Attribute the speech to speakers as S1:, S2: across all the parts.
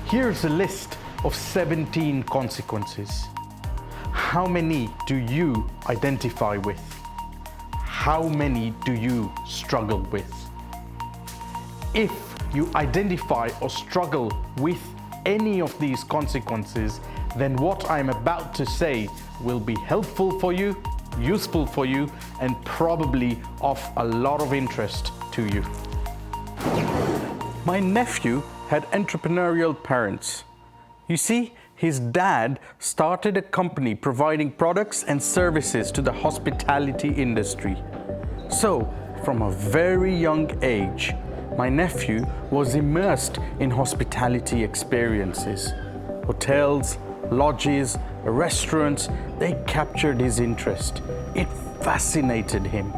S1: Here's a list of 17 consequences. How many do you identify with? How many do you struggle with? If you identify or struggle with any of these consequences, then what I'm about to say will be helpful for you, useful for you, and probably of a lot of interest to you. My nephew had entrepreneurial parents. You see, his dad started a company providing products and services to the hospitality industry. So, from a very young age, my nephew was immersed in hospitality experiences. Hotels, lodges, restaurants, they captured his interest. It fascinated him.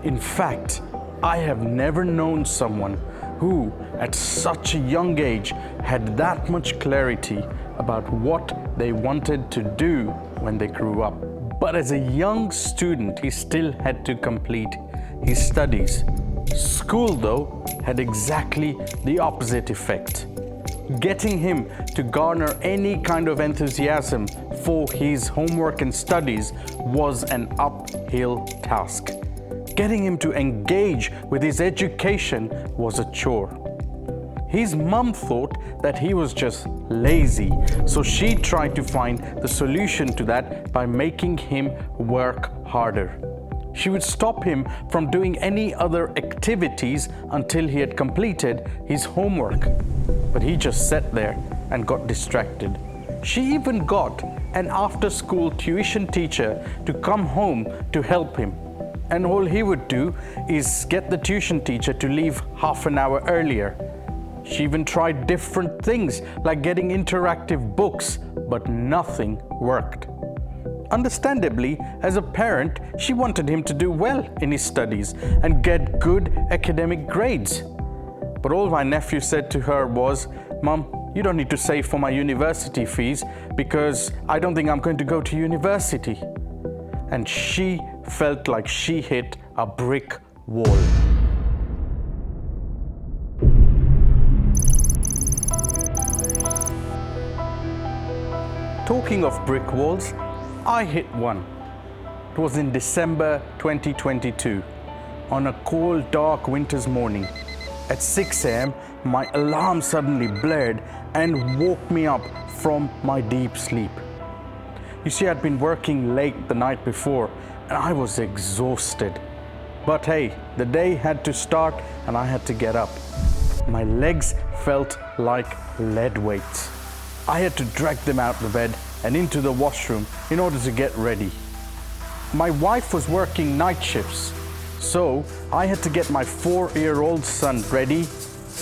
S1: In fact, I have never known someone who, at such a young age, had that much clarity about what they wanted to do when they grew up. But as a young student, he still had to complete his studies. School, though, had exactly the opposite effect. Getting him to garner any kind of enthusiasm for his homework and studies was an uphill task. Getting him to engage with his education was a chore. His mum thought that he was just lazy, so she tried to find the solution to that by making him work harder. She would stop him from doing any other activities until he had completed his homework. But he just sat there and got distracted. She even got an after-school tuition teacher to come home to help him. And all he would do is get the tuition teacher to leave half an hour earlier. She even tried different things like getting interactive books, but nothing worked. Understandably, as a parent, she wanted him to do well in his studies and get good academic grades. But all my nephew said to her was, "Mom, you don't need to save for my university fees because I don't think I'm going to go to university." And she felt like she hit a brick wall. Talking of brick walls, I hit one. It was in December 2022, on a cold, dark winter's morning. At 6 a.m., my alarm suddenly blared and woke me up from my deep sleep. You see, I'd been working late the night before and I was exhausted. But hey, the day had to start and I had to get up. My legs felt like lead weights. I had to drag them out of the bed and into the washroom in order to get ready. My wife was working night shifts, so I had to get my 4-year-old son ready,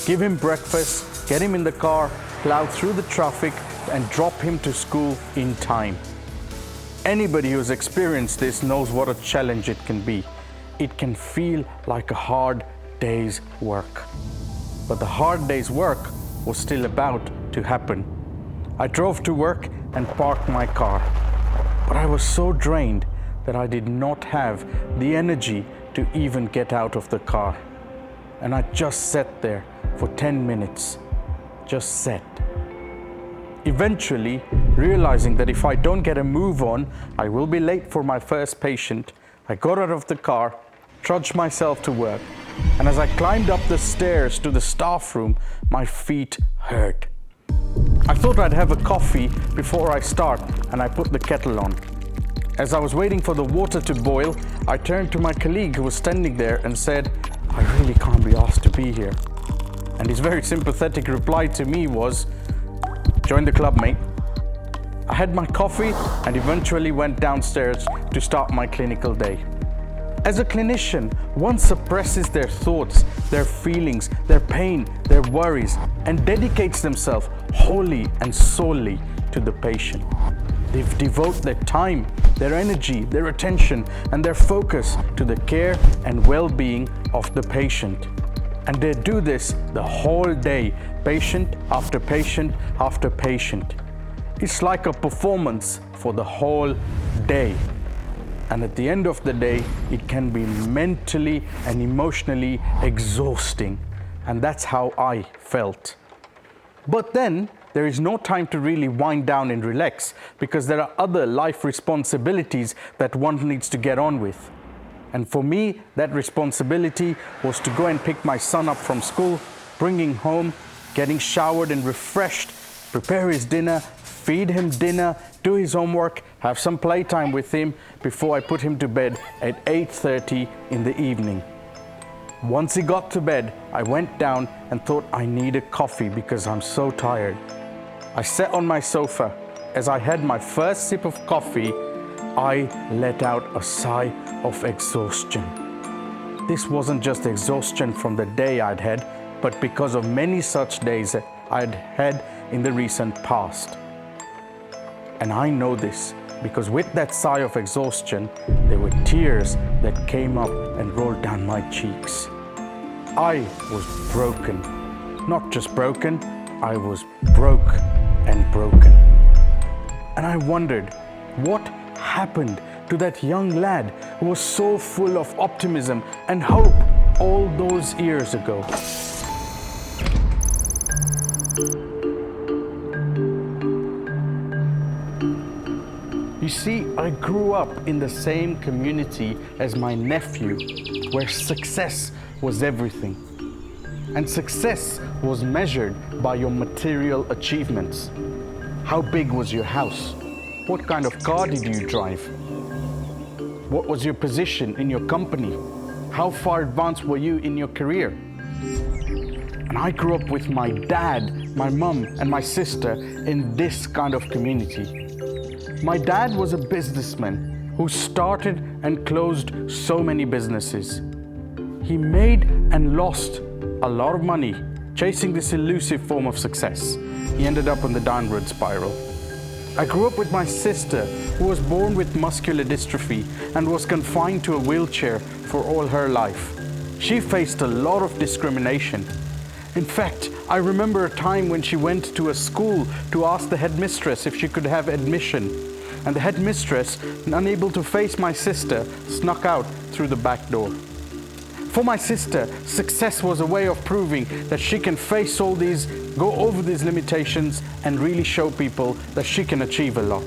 S1: give him breakfast, get him in the car, plow through the traffic, and drop him to school in time. Anybody who's experienced this knows what a challenge it can be. It can feel like a hard day's work. But the hard day's work was still about to happen. I drove to work and parked my car. But I was so drained that I did not have the energy to even get out of the car. And I just sat there for 10 minutes. Just sat. Eventually, realizing that if I don't get a move on, I will be late for my first patient, I got out of the car, trudged myself to work, and as I climbed up the stairs to the staff room, my feet hurt. I thought I'd have a coffee before I start, and I put the kettle on. As I was waiting for the water to boil, I turned to my colleague who was standing there and said, "I really can't be asked to be here." And his very sympathetic reply to me was, "Join the club, mate." I had my coffee and eventually went downstairs to start my clinical day. As a clinician, one suppresses their thoughts, their feelings, their pain, their worries, and dedicates themselves wholly and solely to the patient. They devote their time, their energy, their attention, and their focus to the care and well-being of the patient. And they do this the whole day, patient after patient after patient. It's like a performance for the whole day. And at the end of the day, it can be mentally and emotionally exhausting. And that's how I felt. But then there is no time to really wind down and relax because there are other life responsibilities that one needs to get on with. And for me, that responsibility was to go and pick my son up from school, bring him home, getting showered and refreshed, prepare his dinner, feed him dinner, do his homework, have some playtime with him before I put him to bed at 8:30 in the evening. Once he got to bed, I went down and thought I needed coffee because I'm so tired. I sat on my sofa. As I had my first sip of coffee, I let out a sigh of exhaustion. This wasn't just exhaustion from the day I'd had, but because of many such days I'd had in the recent past. And I know this because with that sigh of exhaustion, there were tears that came up and rolled down my cheeks. I was broken. Not just broken, I was broke and broken. And I wondered, what happened to that young lad who was so full of optimism and hope all those years ago? You see, I grew up in the same community as my nephew, where success was everything. And success was measured by your material achievements. How big was your house? What kind of car did you drive? What was your position in your company? How far advanced were you in your career? And I grew up with my dad, my mum, and my sister in this kind of community. My dad was a businessman who started and closed so many businesses. He made and lost a lot of money chasing this elusive form of success. He ended up on the downward spiral. I grew up with my sister, who was born with muscular dystrophy and was confined to a wheelchair for all her life. She faced a lot of discrimination. In fact, I remember a time when she went to a school to ask the headmistress if she could have admission. And the headmistress, unable to face my sister, snuck out through the back door. For my sister, success was a way of proving that she can face all these, go over these limitations, and really show people that she can achieve a lot.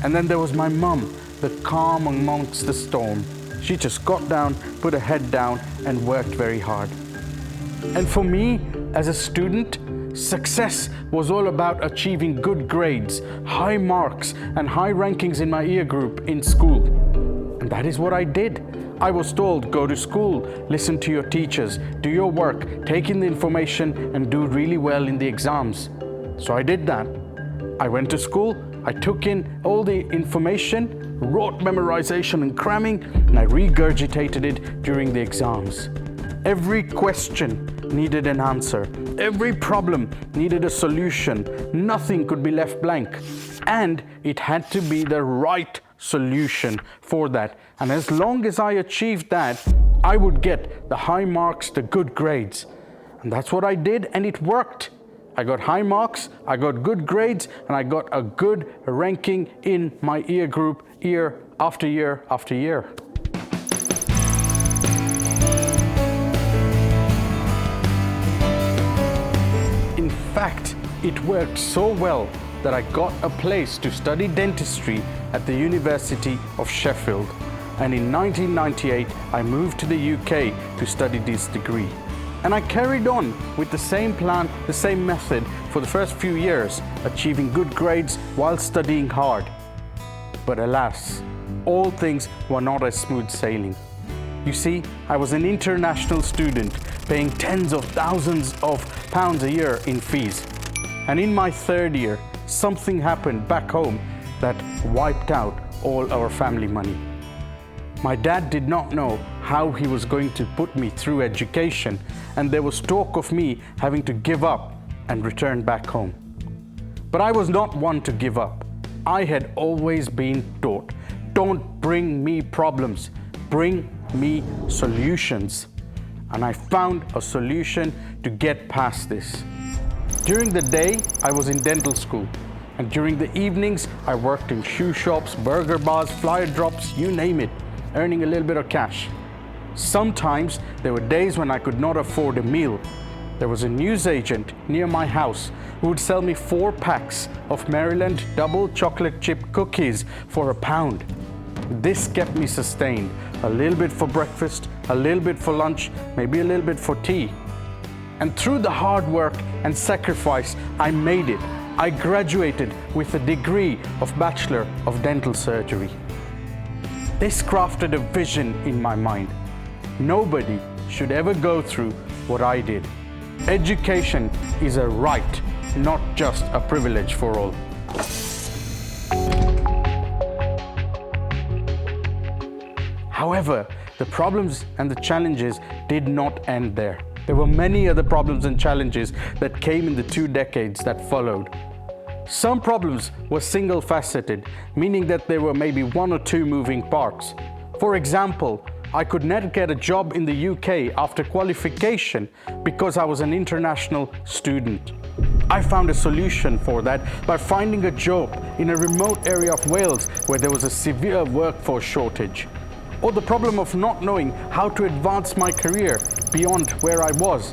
S1: And then there was my mum, the calm amongst the storm. She just got down, put her head down, and worked very hard. And for me, as a student, success was all about achieving good grades, high marks, and high rankings in my year group in school. And that is what I did. I was told, go to school, listen to your teachers, do your work, take in the information, and do really well in the exams. So I did that. I went to school, I took in all the information, wrote memorization and cramming, and I regurgitated it during the exams. Every question needed an answer. Every problem needed a solution. Nothing could be left blank. And it had to be the right solution for that. And as long as I achieved that, I would get the high marks, the good grades. And that's what I did, and it worked. I got high marks, I got good grades, and I got a good ranking in my year group year after year after year. In fact, it worked so well that I got a place to study dentistry at the University of Sheffield. And in 1998, I moved to the UK to study this degree. And I carried on with the same plan, the same method for the first few years, achieving good grades while studying hard. But alas, all things were not as smooth sailing. You see, I was an international student paying tens of thousands of pounds a year in fees. And in my third year, something happened back home that wiped out all our family money. My dad did not know how he was going to put me through education, and there was talk of me having to give up and return back home. But I was not one to give up. I had always been taught, don't bring me problems, bring me solutions. And I found a solution to get past this. During the day, I was in dental school. And during the evenings, I worked in shoe shops, burger bars, flyer drops, you name it, earning a little bit of cash. Sometimes there were days when I could not afford a meal. There was a newsagent near my house who would sell me 4 packs of Maryland double chocolate chip cookies for £1. This kept me sustained. A little bit for breakfast, a little bit for lunch, maybe a little bit for tea. And through the hard work and sacrifice, I made it. I graduated with a degree of Bachelor of Dental Surgery. This crafted a vision in my mind. Nobody should ever go through what I did. Education is a right, not just a privilege for all. However, the problems and the challenges did not end there. There were many other problems and challenges that came in the 2 decades that followed. Some problems were single-faceted, meaning that there were maybe 1 or 2 moving parts. For example, I could not get a job in the UK after qualification because I was an international student. I found a solution for that by finding a job in a remote area of Wales where there was a severe workforce shortage. Or the problem of not knowing how to advance my career beyond where I was.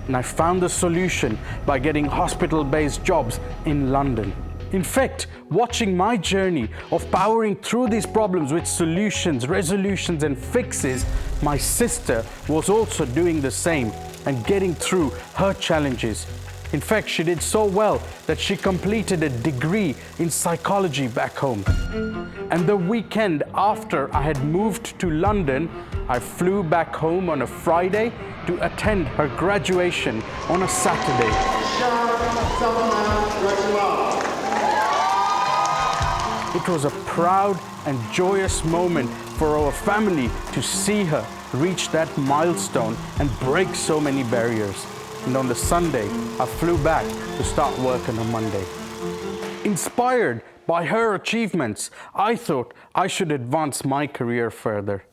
S1: And I found the solution by getting hospital-based jobs in London. In fact, watching my journey of powering through these problems with solutions, resolutions and fixes, my sister was also doing the same and getting through her challenges. In fact, she did so well that she completed a degree in psychology back home. And the weekend after I had moved to London, I flew back home on a Friday to attend her graduation on a Saturday. It was a proud and joyous moment for our family to see her reach that milestone and break so many barriers. And on the Sunday, I flew back to start work on a Monday. Inspired by her achievements, I thought I should advance my career further.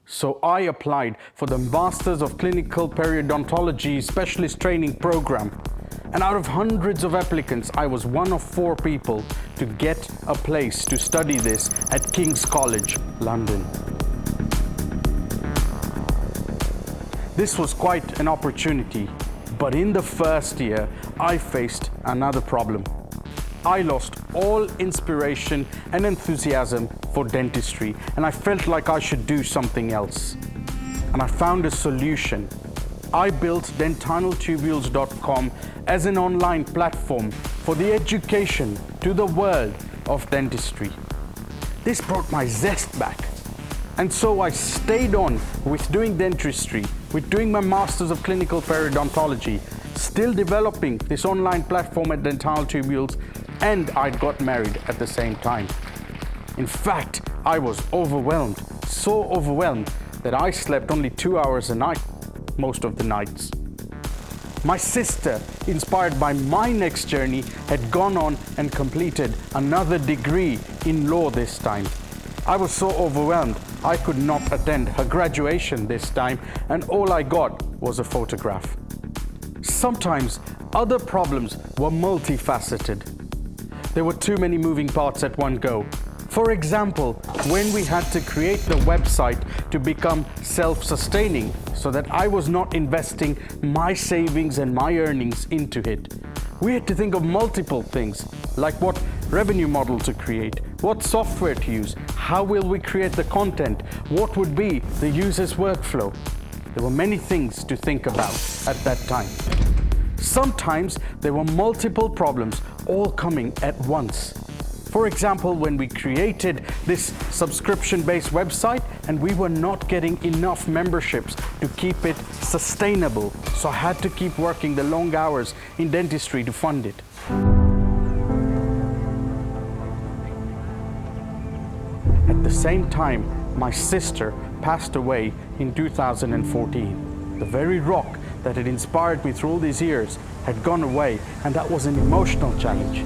S1: So I applied for the Masters of Clinical Periodontology Specialist Training Program. And out of hundreds of applicants, I was one of 4 people to get a place to study this at King's College, London. This was quite an opportunity, but in the first year, I faced another problem. I lost all inspiration and enthusiasm for dentistry, and I felt like I should do something else. And I found a solution. I built dentinaltubules.com as an online platform for the education to the world of dentistry. This brought my zest back. And so I stayed on with doing dentistry, with doing my Masters of Clinical Periodontology, still developing this online platform at Dental Tubules, and I got married at the same time. In fact, I was overwhelmed, so overwhelmed that I slept only 2 hours a night, most of the nights. My sister, inspired by my next journey, had gone on and completed another degree in law this time. I was so overwhelmed, I could not attend her graduation this time, and all I got was a photograph. Sometimes other problems were multifaceted. There were too many moving parts at one go. For example, when we had to create the website to become self-sustaining so that I was not investing my savings and my earnings into it, we had to think of multiple things, like what revenue model to create, what software to use, how will we create the content, what would be the user's workflow. There were many things to think about at that time. Sometimes there were multiple problems all coming at once. For example, when we created this subscription-based website and we were not getting enough memberships to keep it sustainable, so I had to keep working the long hours in dentistry to fund it. At the same time, my sister passed away in 2014. The very rock that had inspired me through all these years had gone away, and that was an emotional challenge.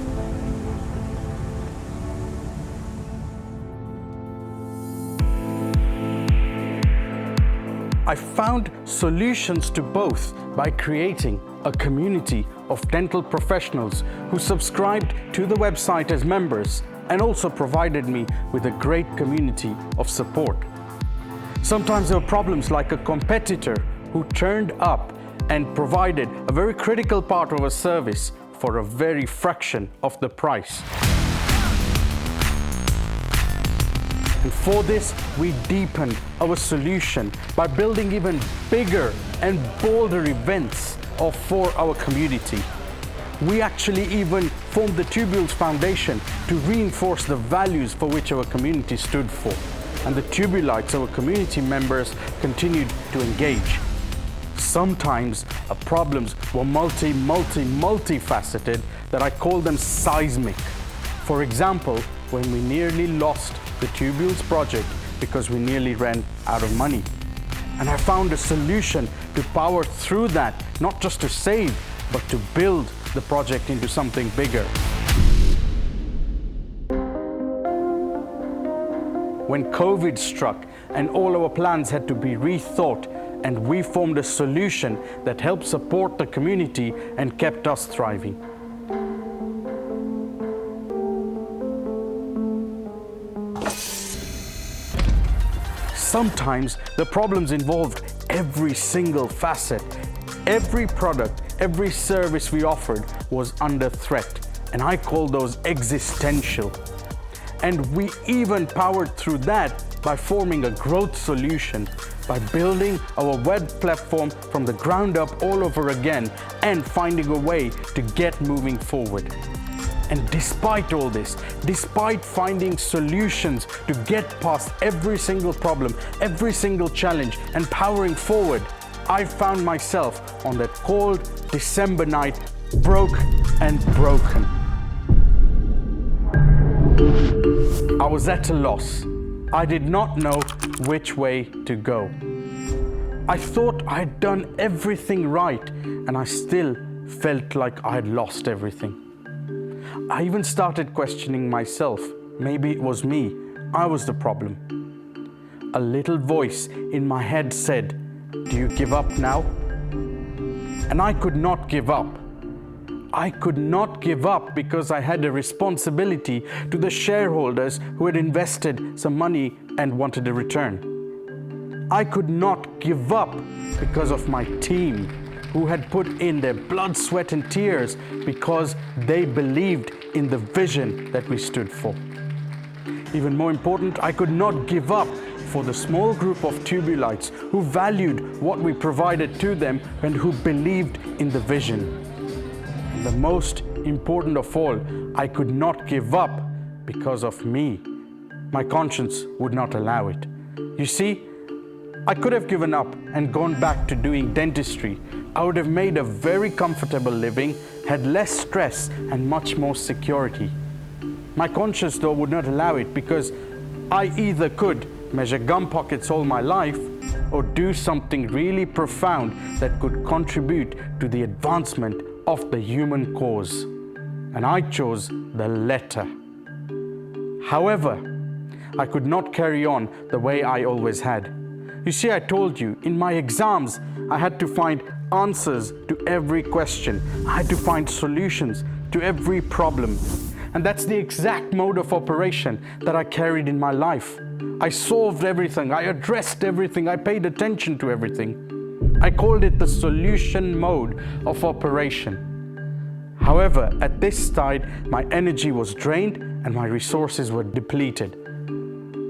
S1: I found solutions to both by creating a community of dental professionals who subscribed to the website as members and also provided me with a great community of support. Sometimes there were problems like a competitor who turned up and provided a very critical part of a service for a very fraction of the price. And for this, we deepened our solution by building even bigger and bolder events for our community. We actually even formed the Tubules Foundation to reinforce the values for which our community stood for. And the Tubulites, our community members, continued to engage. Sometimes our problems were multifaceted that I call them seismic. For example, when we nearly lost the Tubules project because we nearly ran out of money. And I found a solution to power through that, not just to save, but to build the project into something bigger. When COVID struck and all our plans had to be rethought, and we formed a solution that helped support the community and kept us thriving. Sometimes the problems involved every single facet. Every product, every service we offered was under threat, and I call those existential. And we even powered through that by forming a growth solution, by building our web platform from the ground up all over again and finding a way to get moving forward. And despite all this, despite finding solutions to get past every single problem, every single challenge, and powering forward, I found myself on that cold December night, broke and broken. I was at a loss. I did not know which way to go. I thought I had done everything right, and I still felt like I had lost everything. I even started questioning myself. Maybe it was me. I was the problem. A little voice in my head said, "Do you give up now?" And I could not give up. I could not give up because I had a responsibility to the shareholders who had invested some money and wanted a return. I could not give up because of my team, who had put in their blood, sweat, and tears because they believed in the vision that we stood for. Even more important, I could not give up for the small group of Tubulites who valued what we provided to them and who believed in the vision. And the most important of all, I could not give up because of me. My conscience would not allow it. You see, I could have given up and gone back to doing dentistry. I would have made a very comfortable living, had less stress and much more security. My conscience, though, would not allow it because I either could measure gum pockets all my life or do something really profound that could contribute to the advancement of the human cause. And I chose the latter. However, I could not carry on the way I always had. You see, I told you, in my exams, I had to find answers to every question. I had to find solutions to every problem. And that's the exact mode of operation that I carried in my life. I solved everything, I addressed everything, I paid attention to everything. I called it the solution mode of operation. However, at this side, my energy was drained and my resources were depleted.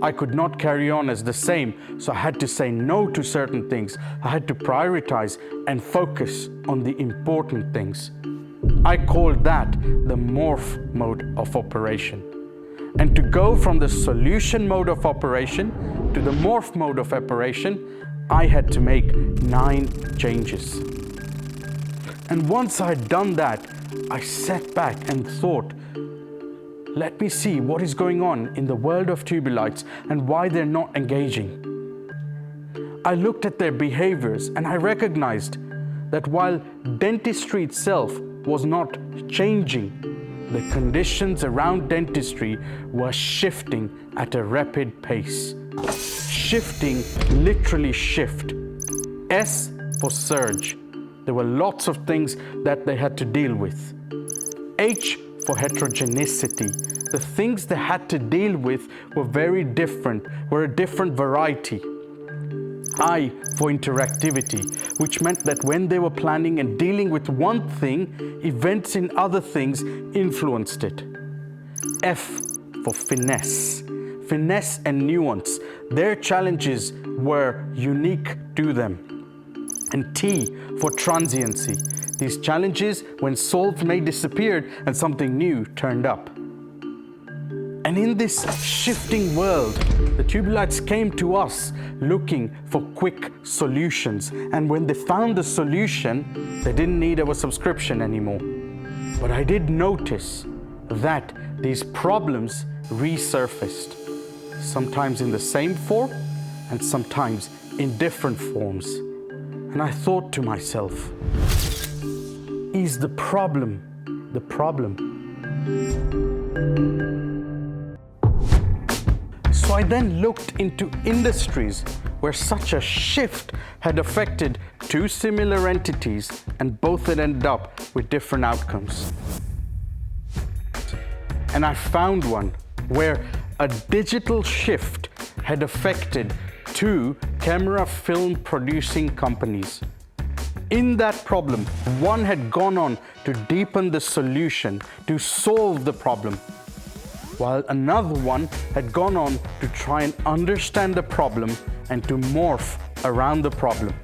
S1: I could not carry on as the same, so I had to say no to certain things. I had to prioritize and focus on the important things. I called that the morph mode of operation. And to go from the solution mode of operation to the morph mode of operation, I had to make 9 changes. And once I had done that, I sat back and thought, let me see what is going on in the world of Tubulites and why they're not engaging. I looked at their behaviors and I recognized that while dentistry itself was not changing, the conditions around dentistry were shifting at a rapid pace. Shifting, literally shift. S for surge. There were lots of things that they had to deal with. H for heterogeneity. The things they had to deal with were very different, were a different variety. I for interactivity, which meant that when they were planning and dealing with one thing, events in other things influenced it. F for finesse. Finesse and nuance. Their challenges were unique to them. And T for transiency. These challenges, when solved, may disappear and something new turned up. And in this shifting world, the Tubulites came to us looking for quick solutions. And when they found the solution, they didn't need our subscription anymore. But I did notice that these problems resurfaced, sometimes in the same form and sometimes in different forms. And I thought to myself, is the problem the problem? So I then looked into industries where such a shift had affected two similar entities and both had ended up with different outcomes. And I found one where a digital shift had affected two camera film producing companies. In that problem, one had gone on to deepen the solution, to solve the problem, while another one had gone on to try and understand the problem and to morph around the problem.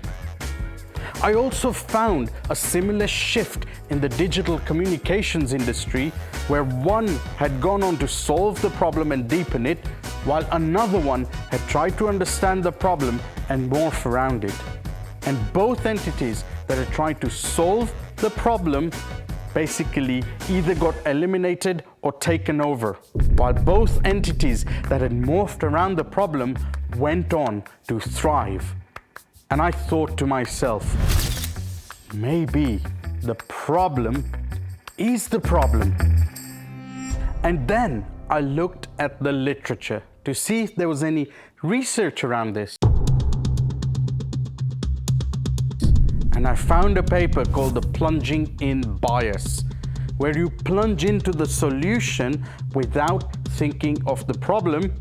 S1: I also found a similar shift in the digital communications industry where one had gone on to solve the problem and deepen it, while another one had tried to understand the problem and morph around it. And both entities that had tried to solve the problem basically either got eliminated or taken over, while both entities that had morphed around the problem went on to thrive. And I thought to myself, maybe the problem is the problem. And then I looked at the literature to see if there was any research around this. And I found a paper called The Plunging In Bias, where you plunge into the solution without thinking of the problem,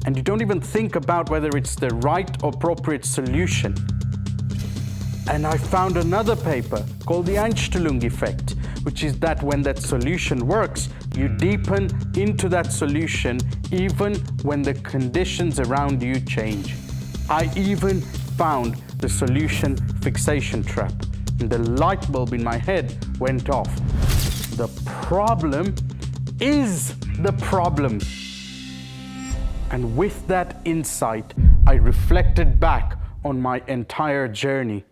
S1: and you don't even think about whether it's the right or appropriate solution. And I found another paper called the Einstellung effect, which is that when that solution works, you deepen into that solution even when the conditions around you change. I even found the solution fixation trap, and the light bulb in my head went off. The problem is the problem. And with that insight, I reflected back on my entire journey,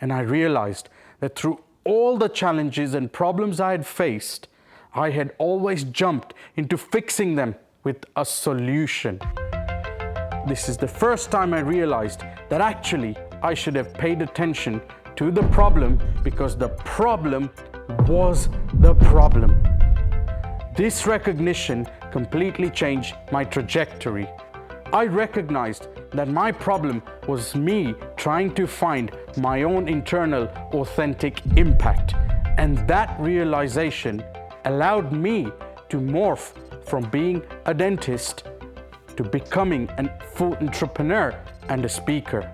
S1: and I realized that through all the challenges and problems I had faced, I had always jumped into fixing them with a solution. This is the first time I realized that actually I should have paid attention to the problem because the problem was the problem. This recognition completely changed my trajectory. I recognized that my problem was me trying to find my own internal authentic impact. And that realization allowed me to morph from being a dentist to becoming a full entrepreneur and a speaker.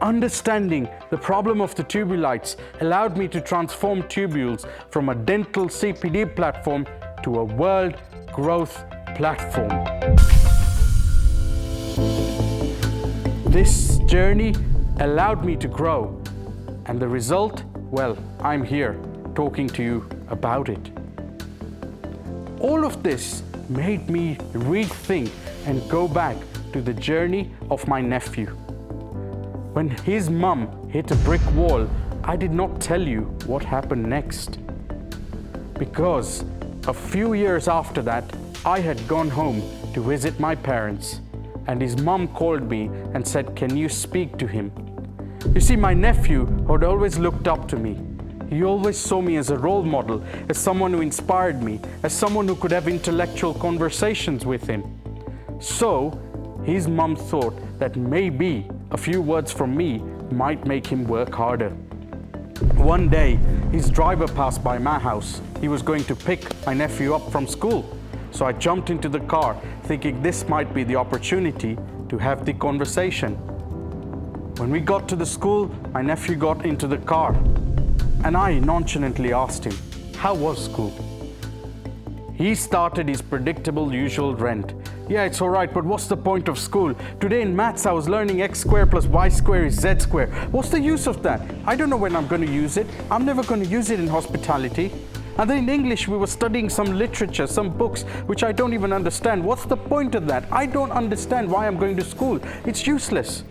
S1: Understanding the problem of the Tubulites allowed me to transform Tubules from a dental CPD platform to a world growth platform. This journey allowed me to grow, and the result, well, I'm here talking to you about it. All of this made me rethink and go back to the journey of my nephew. When his mum hit a brick wall, I did not tell you what happened next. Because a few years after that, I had gone home to visit my parents, and his mum called me and said, "Can you speak to him?" You see, my nephew had always looked up to me. He always saw me as a role model, as someone who inspired me, as someone who could have intellectual conversations with him. So his mum thought that maybe a few words from me might make him work harder. One day, his driver passed by my house. He was going to pick my nephew up from school. So I jumped into the car, thinking this might be the opportunity to have the conversation. When we got to the school, my nephew got into the car, and I nonchalantly asked him, how was school? He started his predictable usual rant. Yeah, it's all right, but what's the point of school? Today in maths, I was learning x squared plus y squared is z squared. What's the use of that? I don't know when I'm going to use it. I'm never going to use it in hospitality. And then in English, we were studying some literature, some books, which I don't even understand. What's the point of that? I don't understand why I'm going to school. It's useless.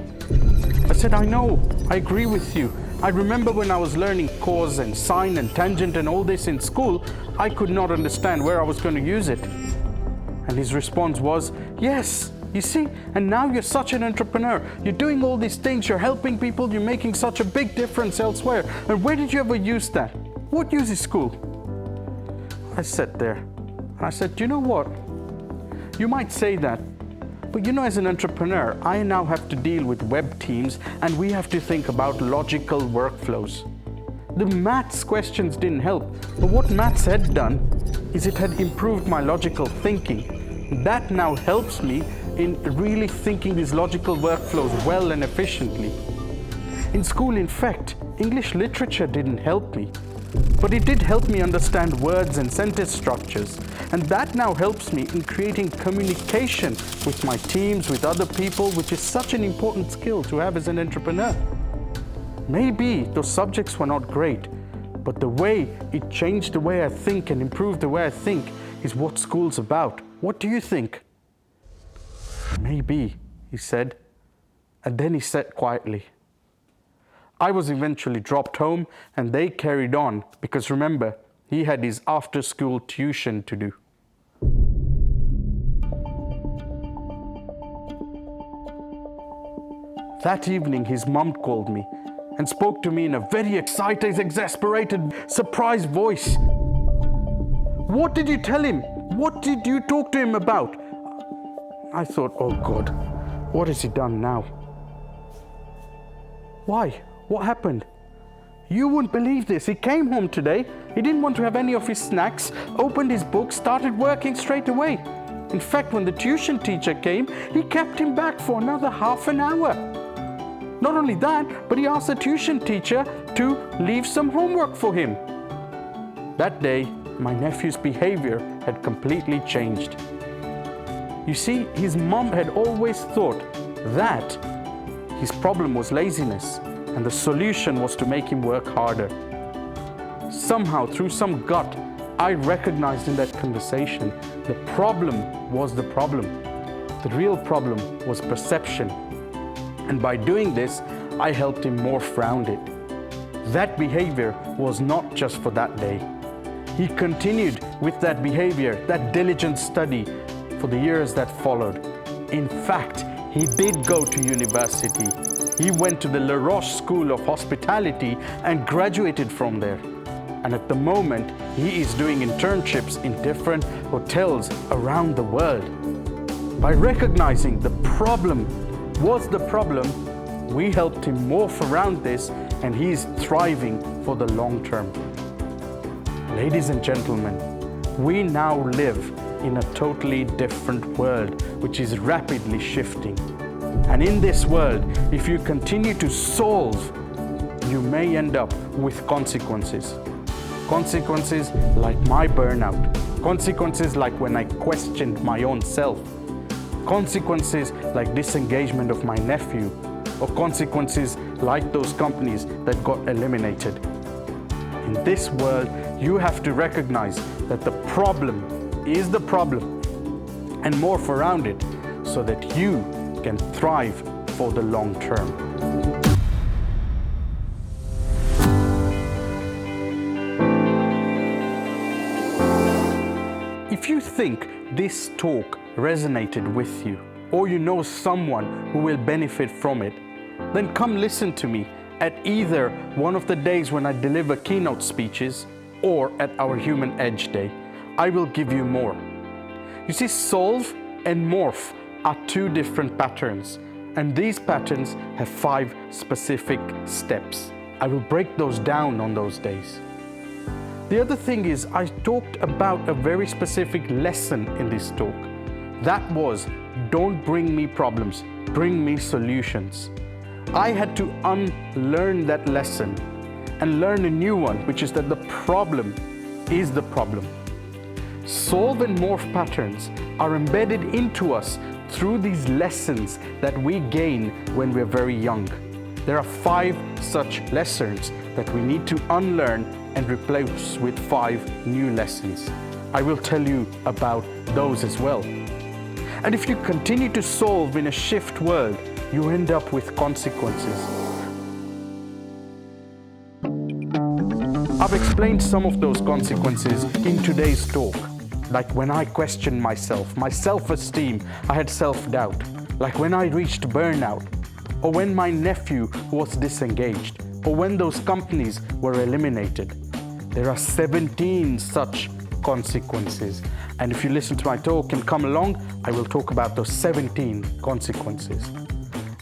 S1: I said, I know, I agree with you. I remember when I was learning cos and sine and tangent and all this in school, I could not understand where I was going to use it. And his response was, yes, you see, and now you're such an entrepreneur. You're doing all these things, you're helping people, you're making such a big difference elsewhere. And where did you ever use that? What use is school? I sat there and I said, you know what? You might say that, but you know, as an entrepreneur, I now have to deal with web teams and we have to think about logical workflows. The maths questions didn't help, but what maths had done is it had improved my logical thinking. That now helps me in really thinking these logical workflows well and efficiently. In school, in fact, English literature didn't help me, but it did help me understand words and sentence structures. And that now helps me in creating communication with my teams, with other people, which is such an important skill to have as an entrepreneur. Maybe those subjects were not great, but the way it changed the way I think and improved the way I think is what school's about. What do you think? Maybe, he said, and then he said quietly. I was eventually dropped home and they carried on because remember, he had his after-school tuition to do. That evening, his mum called me and spoke to me in a very excited, exasperated, surprised voice. What did you tell him? What did you talk to him about? I thought, oh God, what has he done now? Why? What happened? You wouldn't believe this. He came home today. He didn't want to have any of his snacks, opened his book, started working straight away. In fact, when the tuition teacher came, he kept him back for another half an hour. Not only that, but he asked the tuition teacher to leave some homework for him. That day, my nephew's behavior had completely changed. You see, his mom had always thought that his problem was laziness, and the solution was to make him work harder. Somehow, through some gut, I recognized in that conversation the problem was the problem. The real problem was perception. And by doing this, I helped him morph around it. That behavior was not just for that day. He continued with that behavior, that diligent study, for the years that followed. In fact, he did go to university. He went to the La Roche School of Hospitality and graduated from there. And at the moment, he is doing internships in different hotels around the world. By recognizing the problem was the problem, we helped him morph around this, and he is thriving for the long term. Ladies and gentlemen, we now live in a totally different world, which is rapidly shifting. And in this world, if you continue to solve, you may end up with consequences. Consequences like my burnout. Consequences like when I questioned my own self. Consequences like disengagement of my nephew. Or consequences like those companies that got eliminated. In this world, you have to recognize that the problem is the problem and morph around it so that you can thrive for the long term. If you think this talk resonated with you, or you know someone who will benefit from it, then come listen to me at either one of the days when I deliver keynote speeches or at our Human Edge Day. I will give you more. You see, solve and morph are two different patterns, and these patterns have 5 specific steps. I will break those down on those days. The other thing is, I talked about a very specific lesson in this talk. That was, don't bring me problems, bring me solutions. I had to unlearn that lesson and learn a new one, which is that the problem is the problem. Solve and morph patterns are embedded into us through these lessons that we gain when we're very young. There are 5 such lessons that we need to unlearn and replace with 5 new lessons. I will tell you about those as well. And if you continue to solve in a shift world, you end up with consequences. I've explained some of those consequences in today's talk. Like when I questioned myself, my self-esteem, I had self-doubt. Like when I reached burnout, or when my nephew was disengaged, or when those companies were eliminated. There are 17 such consequences. And if you listen to my talk and come along, I will talk about those 17 consequences.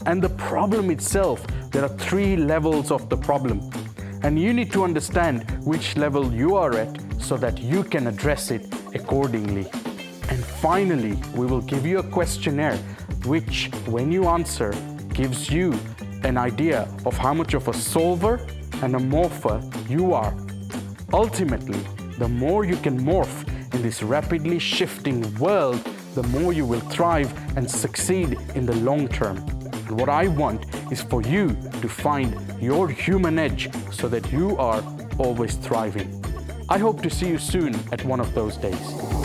S1: And the problem itself, there are 3 levels of the problem. And you need to understand which level you are at so that you can address it accordingly. And finally, we will give you a questionnaire which, when you answer, gives you an idea of how much of a solver and a morpher you are. Ultimately, the more you can morph in this rapidly shifting world, the more you will thrive and succeed in the long term. And what I want is for you to find your human edge so that you are always thriving. I hope to see you soon at one of those days.